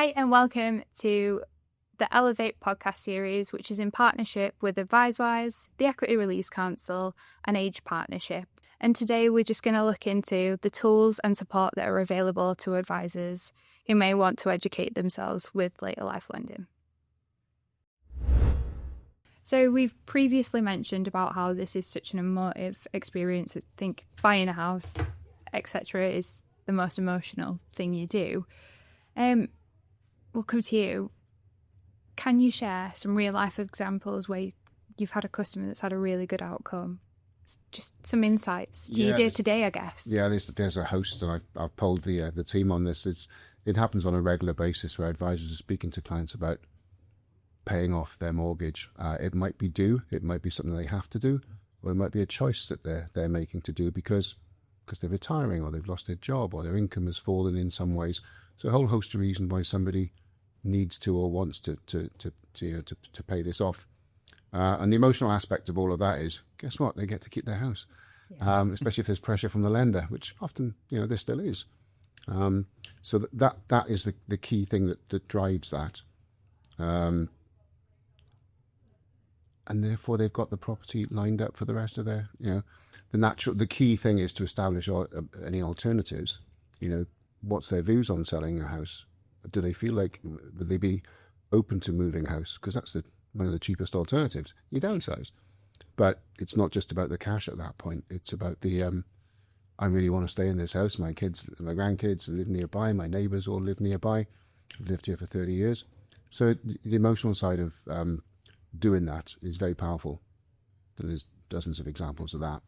Hi, and welcome to the Elevate podcast series, which is in partnership with AdviseWise, the Equity Release Council, and Age Partnership. And today we're just going to look into the tools and support that are available to advisors who may want to educate themselves with later life lending. So we've previously mentioned about how this is such an emotive experience. I think buying a house, etc., is the most emotional thing you do. We'll come to you. Can you share some real life examples where you've had a customer that's had a really good outcome? Just some insights to your day to day, I guess. Yeah, there's a host, and I've polled the team on this. It happens on a regular basis where advisors are speaking to clients about paying off their mortgage. It might be due, it might be something they have to do, or it might be a choice that they're making to do because they're retiring, or they've lost their job, or their income has fallen in some ways. So a whole host of reasons why somebody needs to or wants to pay this off. And the emotional aspect of all of that is, guess what? They get to keep their house, especially if there's pressure from the lender, which often, there still is. So that is the key thing that drives that. And therefore they've got the property lined up for the rest of their, the key thing is to establish any alternatives. What's their views on selling a house? Do they feel like, would they be open to moving house? Because that's one of the cheapest alternatives. You downsize. But it's not just about the cash at that point. It's about I really want to stay in this house. My kids, my grandkids live nearby. My neighbours all live nearby. I've lived here for 30 years. So the emotional side of doing that is very powerful. And there's dozens of examples of that.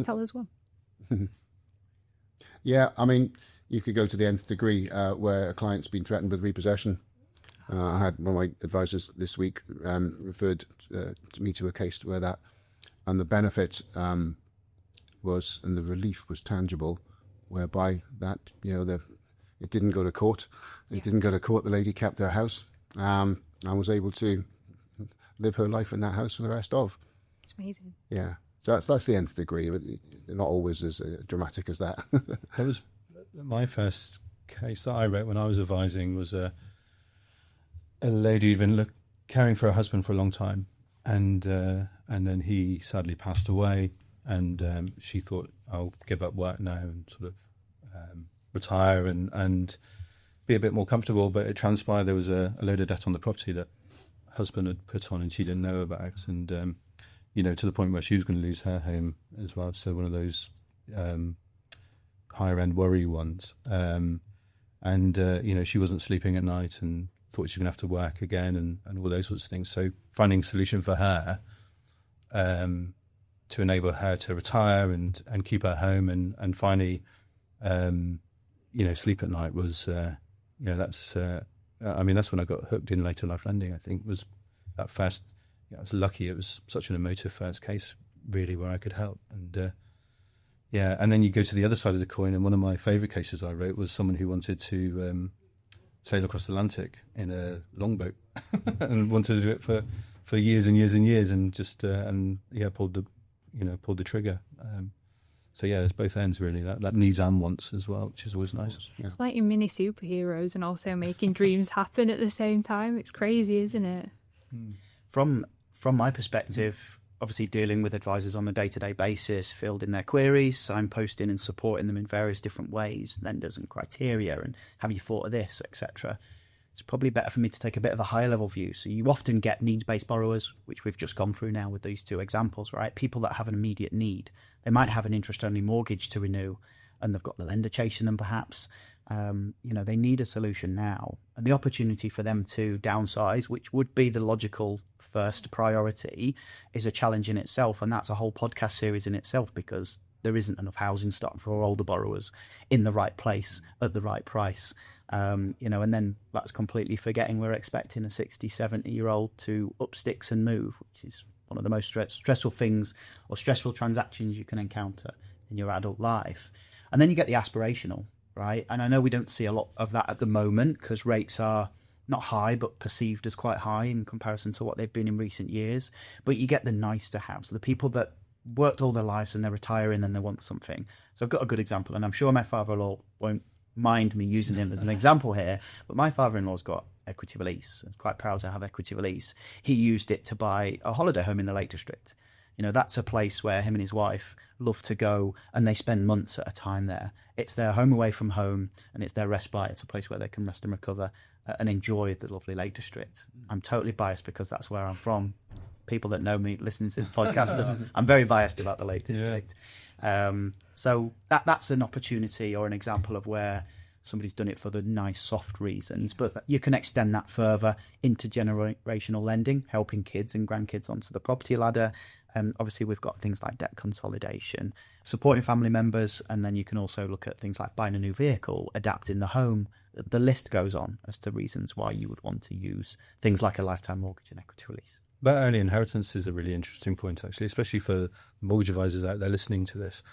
Tell us one. Yeah, I mean, you could go to the nth degree where a client's been threatened with repossession. I had one of my advisors this week referred me to a case where that, and the benefit was, and the relief was tangible, whereby that, it didn't go to court. It didn't go to court. The lady kept her house and was able to live her life in that house for the rest of. It's amazing. Yeah. So that's the nth degree, but not always as dramatic as that. That was my first case that I wrote when I was advising. Was a lady who'd been caring for her husband for a long time, and then he sadly passed away, and she thought, I'll give up work now and sort of retire and be a bit more comfortable. But it transpired there was a load of debt on the property that husband had put on and she didn't know about, and to the point where she was going to lose her home as well. So one of those higher end worry ones, she wasn't sleeping at night and thought she was going to have to work again and all those sorts of things. So finding a solution for her to enable her to retire and keep her home and finally sleep at night was that's when I got hooked in later life lending. I think was that first. I was lucky. It was such an emotive first case, really, where I could help. And and then you go to the other side of the coin. And one of my favourite cases I wrote was someone who wanted to sail across the Atlantic in a longboat and wanted to do it for years and years and years, and just pulled the trigger. So there's both ends really. That needs and wants as well, which is always nice. Yeah. It's like you're mini superheroes and also making dreams happen at the same time. It's crazy, isn't it? From my perspective, obviously dealing with advisors on a day-to-day basis, fielding their queries, signposting and supporting them in various different ways, lenders and criteria, and have you thought of this, etc. It's probably better for me to take a bit of a higher level view. So you often get needs-based borrowers, which we've just gone through now with these two examples, right? People that have an immediate need. They might have an interest-only mortgage to renew, and they've got the lender chasing them perhaps. They need a solution now, and the opportunity for them to downsize, which would be the logical first priority, is a challenge in itself. And that's a whole podcast series in itself, because there isn't enough housing stock for older borrowers in the right place at the right price. And then that's completely forgetting we're expecting a 60, 70-year-old to up sticks and move, which is one of the most stressful things or stressful transactions you can encounter in your adult life. And then you get the aspirational, right? And I know we don't see a lot of that at the moment because rates are not high, but perceived as quite high in comparison to what they've been in recent years. But you get the nice to haves, the people that worked all their lives and they're retiring and they want something. So I've got a good example, and I'm sure my father-in-law won't mind me using him as an example here, but my father-in-law's got equity release. I'm quite proud to have equity release. He used it to buy a holiday home in the Lake District. You know, that's a place where him and his wife love to go, and they spend months at a time there. It's their home away from home, and it's their respite. It's a place where they can rest and recover and enjoy the lovely Lake District. I'm totally biased because that's where I'm from. People that know me listening to this podcast, I'm very biased about the Lake District. So that's an opportunity or an example of where somebody's done it for the nice, soft reasons. But you can extend that further into generational lending, helping kids and grandkids onto the property ladder. Obviously, we've got things like debt consolidation, supporting family members, and then you can also look at things like buying a new vehicle, adapting the home. The list goes on as to reasons why you would want to use things like a lifetime mortgage and equity release. But early inheritance is a really interesting point, actually, especially for mortgage advisors out there listening to this.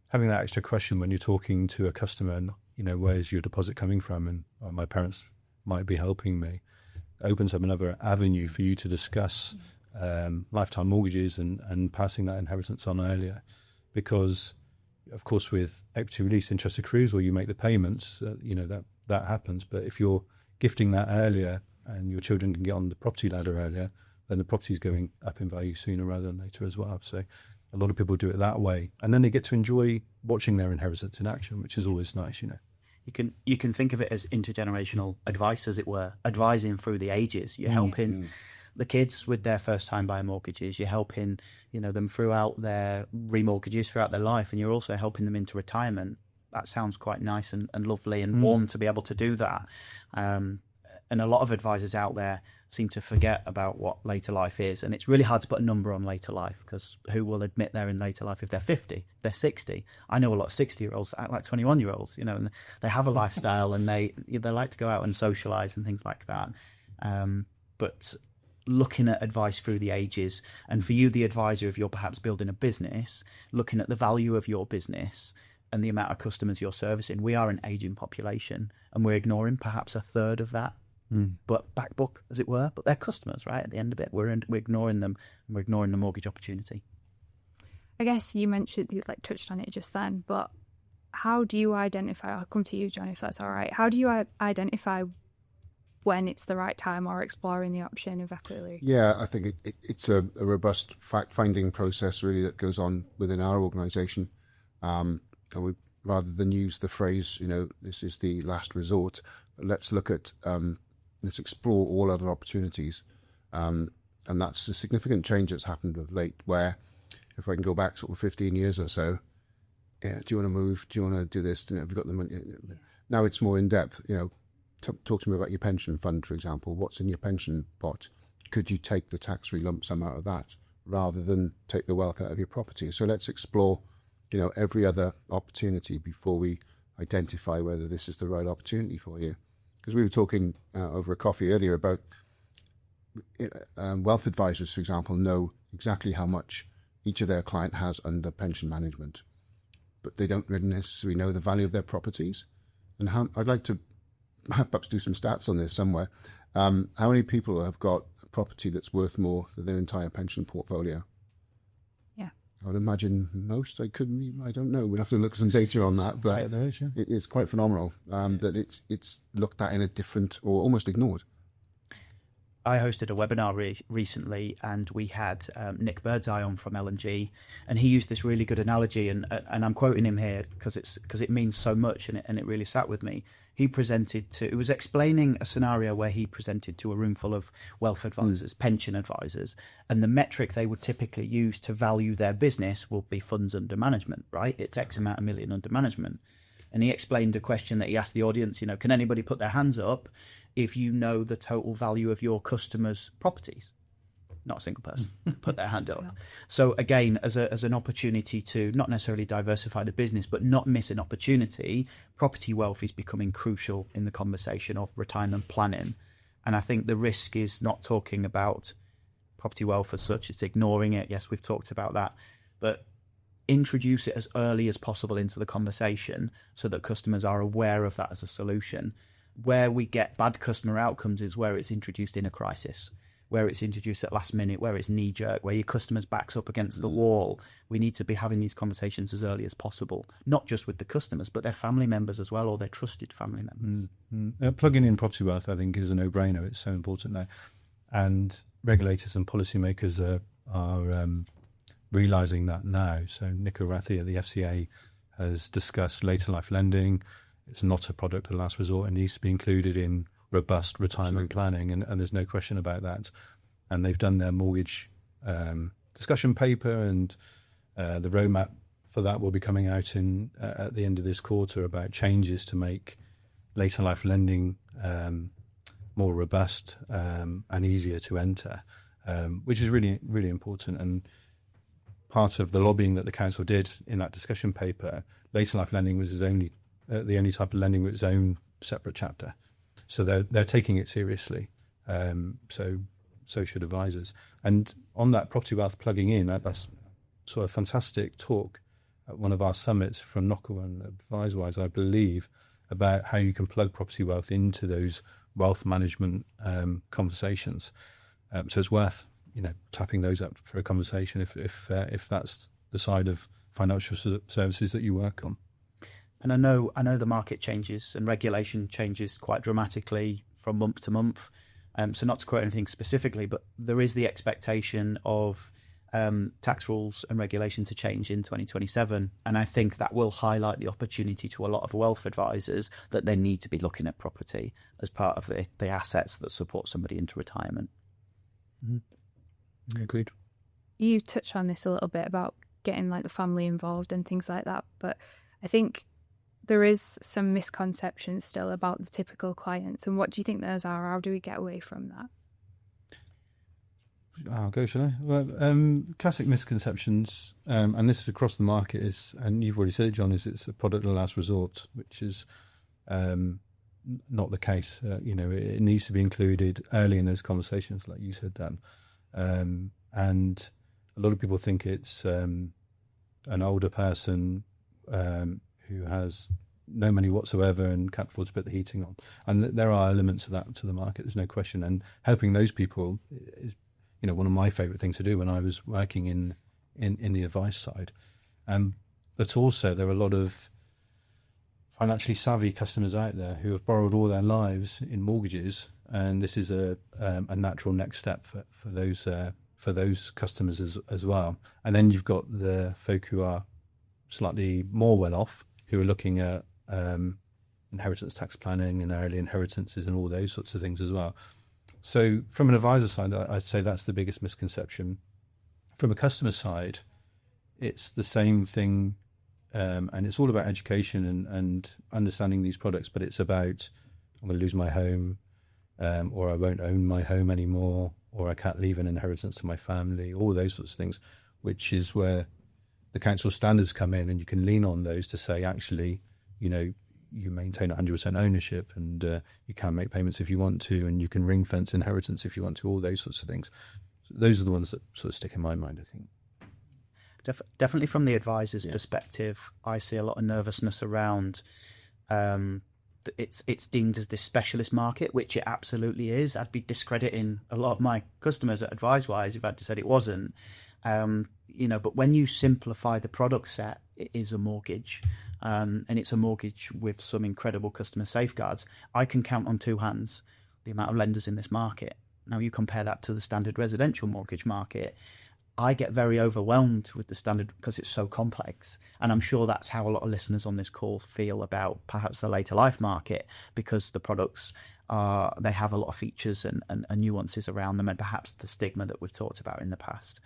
Having that extra question when you're talking to a customer and, you know, where's your deposit coming from, and my parents might be helping me, opens up another avenue for you to discuss lifetime mortgages and passing that inheritance on earlier. Because, of course, with equity release, interest accrues, or you make the payments, you know, that happens. But if you're gifting that earlier and your children can get on the property ladder earlier, then the property is going up in value sooner rather than later as well. So a lot of people do it that way. And then they get to enjoy watching their inheritance in action, which is always nice, you know. You can think of it as intergenerational advice, as it were, advising through the ages. You're helping the kids with their first time buyer mortgages. You're helping, you know, them throughout their remortgages throughout their life, and you're also helping them into retirement. That sounds quite nice and lovely and warm to be able to do that. And a lot of advisors out there seem to forget about what later life is. And it's really hard to put a number on later life, because who will admit they're in later life if they're 50, they're 60? I know a lot of 60-year-olds that act like 21-year-olds, you know, and they have a lifestyle and they like to go out and socialize and things like that. But looking at advice through the ages, and for you, the advisor, if you're perhaps building a business, looking at the value of your business and the amount of customers you're servicing. We are an aging population, and we're ignoring perhaps a third of that. But back book, as it were, but they're customers, right? At the end of it, we're ignoring them, and we're ignoring the mortgage opportunity. I guess you mentioned, you touched on it just then, but how do you identify, I'll come to you, John, if that's all right. How do you identify when it's the right time, or exploring the option of equity release? Yeah, I think it's a robust fact-finding process, really, that goes on within our organisation. And we, rather than use the phrase, you know, this is the last resort, let's look at... let's explore all other opportunities. And that's a significant change that's happened of late, where if I can go back sort of 15 years or so, do you want to move? Do you want to do this? You know, have you got the money? Now it's more in depth. You know, talk to me about your pension fund, for example. What's in your pension pot? Could you take the tax-free lump sum out of that rather than take the wealth out of your property? So let's explore, you know, every other opportunity before we identify whether this is the right opportunity for you. Because we were talking over a coffee earlier about wealth advisors, for example, know exactly how much each of their client has under pension management, but they don't really necessarily know the value of their properties. And I'd like to perhaps do some stats on this somewhere. How many people have got a property that's worth more than their entire pension portfolio? Yeah, I would imagine most. I don't know. We'd have to look at some data on that, but it's quite phenomenal that it's looked at in a different, or almost ignored. I hosted a webinar recently, and we had Nick Birdseye on from L&G, and he used this really good analogy, and I'm quoting him here because it means so much, and it really sat with me. He was explaining a scenario where he presented to a room full of wealth advisors, pension advisors, and the metric they would typically use to value their business will be funds under management, right? It's X amount of million under management. And he explained a question that he asked the audience, you know, can anybody put their hands up if you know the total value of your customers' properties? Not a single person put their hand up. So again, as an opportunity to not necessarily diversify the business, but not miss an opportunity, property wealth is becoming crucial in the conversation of retirement planning. And I think the risk is not talking about property wealth as such, it's ignoring it. Yes, we've talked about that, but introduce it as early as possible into the conversation so that customers are aware of that as a solution. Where we get bad customer outcomes is where it's introduced in a crisis, where it's introduced at last minute, where it's knee jerk, where your customer's backs up against the wall. We need to be having these conversations as early as possible, not just with the customers, but their family members as well, or their trusted family members. Plugging in property wealth, I think, is a no-brainer. It's so important now. And regulators and policymakers are realising that now. So Nico Rathi at the FCA has discussed later life lending. It's not a product of last resort. It needs to be included in robust retirement planning, and there's no question about that. And they've done their mortgage discussion paper, and the roadmap for that will be coming out at the end of this quarter about changes to make later life lending more robust and easier to enter, which is really, really important. And part of the lobbying that the council did in that discussion paper, later life lending was the only type of lending with its own separate chapter. So they're taking it seriously. So should advisors. And on that property wealth plugging in, that's sort of fantastic talk at one of our summits from Knockall and AdviseWise, I believe, about how you can plug property wealth into those wealth management conversations. So it's worth tapping those up for a conversation if that's the side of financial services that you work on. And I know the market changes and regulation changes quite dramatically from month to month. So not to quote anything specifically, but there is the expectation of tax rules and regulation to change in 2027. And I think that will highlight the opportunity to a lot of wealth advisors that they need to be looking at property as part of the assets that support somebody into retirement. Agreed. You touched on this a little bit about getting like the family involved and things like that, but I think there is some misconceptions still about the typical clients. And what do you think those are? How do we get away from that? I'll go, shall I? Well, classic misconceptions, and this is across the market, and you've already said it, John, it's a product of last resort, which is not the case. It needs to be included early in those conversations, like you said, Dan. And a lot of people think it's an older person who has no money whatsoever and can't afford to put the heating on. And there are elements of that to the market, there's no question. And helping those people is, one of my favourite things to do when I was working in the advice side. But also there are a lot of financially savvy customers out there who have borrowed all their lives in mortgages, and this is a natural next step for those customers as well. And then you've got the folk who are slightly more well off, who are looking at inheritance tax planning and early inheritances and all those sorts of things as well. So from an advisor side, I'd say that's the biggest misconception. From a customer side, it's the same thing, and it's all about education and understanding these products, but it's about, I'm going to lose my home, or I won't own my home anymore, or I can't leave an inheritance to my family, all those sorts of things, which is where the council standards come in, and you can lean on those to say, actually, you maintain 100% ownership, and you can make payments if you want to, and you can ring fence inheritance if you want to, all those sorts of things. So those are the ones that sort of stick in my mind, I think. Definitely from the advisor's perspective, I see a lot of nervousness around it's deemed as this specialist market, which it absolutely is. I'd be discrediting a lot of my customers at AdviseWise if I'd said it wasn't. But when you simplify the product set, it is a mortgage, and it's a mortgage with some incredible customer safeguards. I can count on two hands the amount of lenders in this market. Now you compare that to the standard residential mortgage market, I get very overwhelmed with the standard because it's so complex. And I'm sure that's how a lot of listeners on this call feel about perhaps the later life market, because the products they have a lot of features and nuances around them, and perhaps the stigma that we've talked about in the past.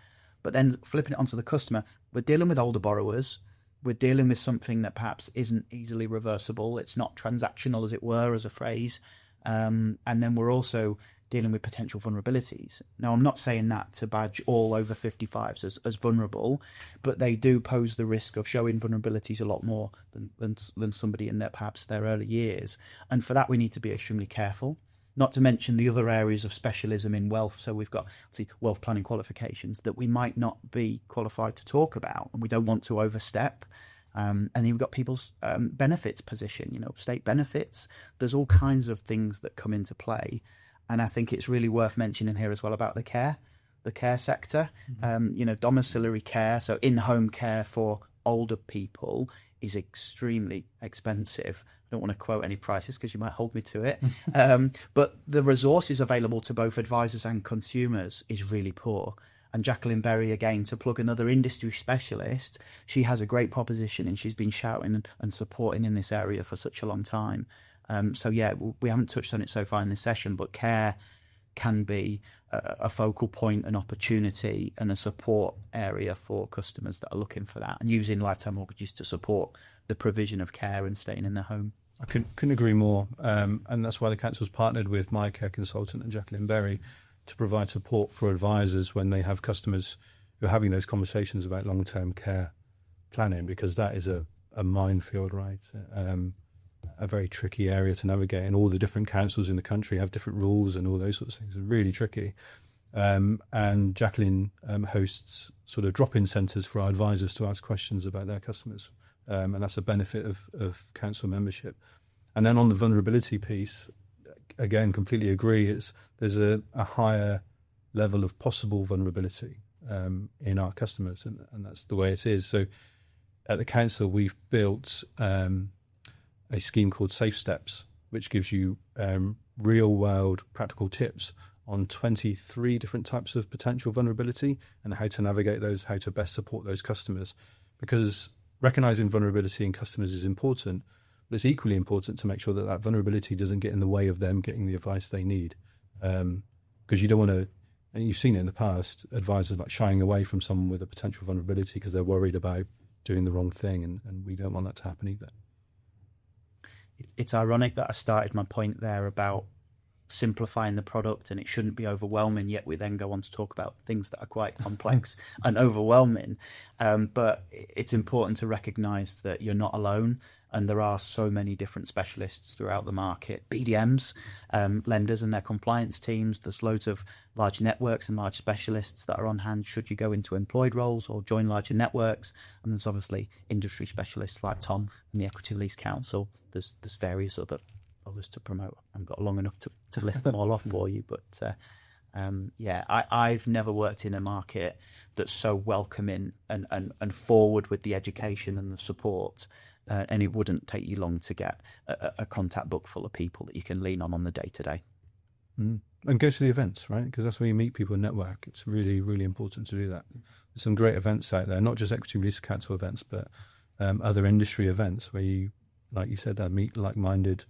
But then flipping it onto the customer, we're dealing with older borrowers. We're dealing with something that perhaps isn't easily reversible. It's not transactional, as it were, as a phrase. And then we're also dealing with potential vulnerabilities. Now, I'm not saying that to badge all over 55s as vulnerable, but they do pose the risk of showing vulnerabilities a lot more than somebody in perhaps their early years. And for that, we need to be extremely careful. Not to mention the other areas of specialism in wealth. So we've got wealth planning qualifications that we might not be qualified to talk about, and we don't want to overstep. And then you've got people's benefits position, state benefits. There's all kinds of things that come into play. And I think it's really worth mentioning here as well about the care sector. Domiciliary care, so in-home care for older people, is extremely expensive. I don't want to quote any prices because you might hold me to it. But the resources available to both advisors and consumers is really poor. And Jacqueline Berry, again, to plug another industry specialist, she has a great proposition and she's been shouting and supporting in this area for such a long time. We haven't touched on it so far in this session, but care can be a focal point, an opportunity and a support area for customers that are looking for that, and using lifetime mortgages to support the provision of care and staying in their home. I couldn't agree more. And that's why the council's partnered with my care consultant and Jacqueline Berry to provide support for advisors when they have customers who are having those conversations about long-term care planning, because that is a minefield, right? A very tricky area to navigate, and all the different councils in the country have different rules and all those sorts of things. Are really tricky. And Jacqueline hosts sort of drop-in centres for our advisors to ask questions about their customers, and that's a benefit of council membership. And then on the vulnerability piece, again, completely agree. There's a higher level of possible vulnerability in our customers, and that's the way it is. So at the council, we've built a scheme called Safe Steps, which gives you real-world practical tips on 23 different types of potential vulnerability and how to navigate those, how to best support those customers. Because recognising vulnerability in customers is important, but it's equally important to make sure that that vulnerability doesn't get in the way of them getting the advice they need. Because you don't want to, and you've seen it in the past, advisors like shying away from someone with a potential vulnerability because they're worried about doing the wrong thing, and we don't want that to happen either. It's ironic that I started my point there about simplifying the product and it shouldn't be overwhelming, yet we then go on to talk about things that are quite complex and overwhelming. But it's important to recognise that you're not alone, and there are so many different specialists throughout the market, BDMs, lenders and their compliance teams. There's loads of large networks and large specialists that are on hand should you go into employed roles or join larger networks. And there's obviously industry specialists like Tom and the Equity Release Council. There's various others to promote. I haven't got long enough to list them all off for you, but I've never worked in a market that's so welcoming and forward with the education and the support, and it wouldn't take you long to get a contact book full of people that you can lean on the day-to-day. And go to the events, right? Because that's where you meet people and network. It's really, really important to do that. There's some great events out there, not just Equity Release Council events, but other industry events where you, like you said, meet like-minded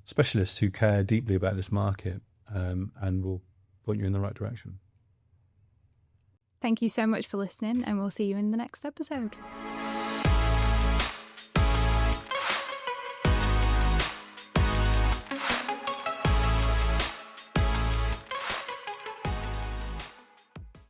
specialists who care deeply about this market and will point you in the right direction. Thank you so much for listening, and we'll see you in the next episode.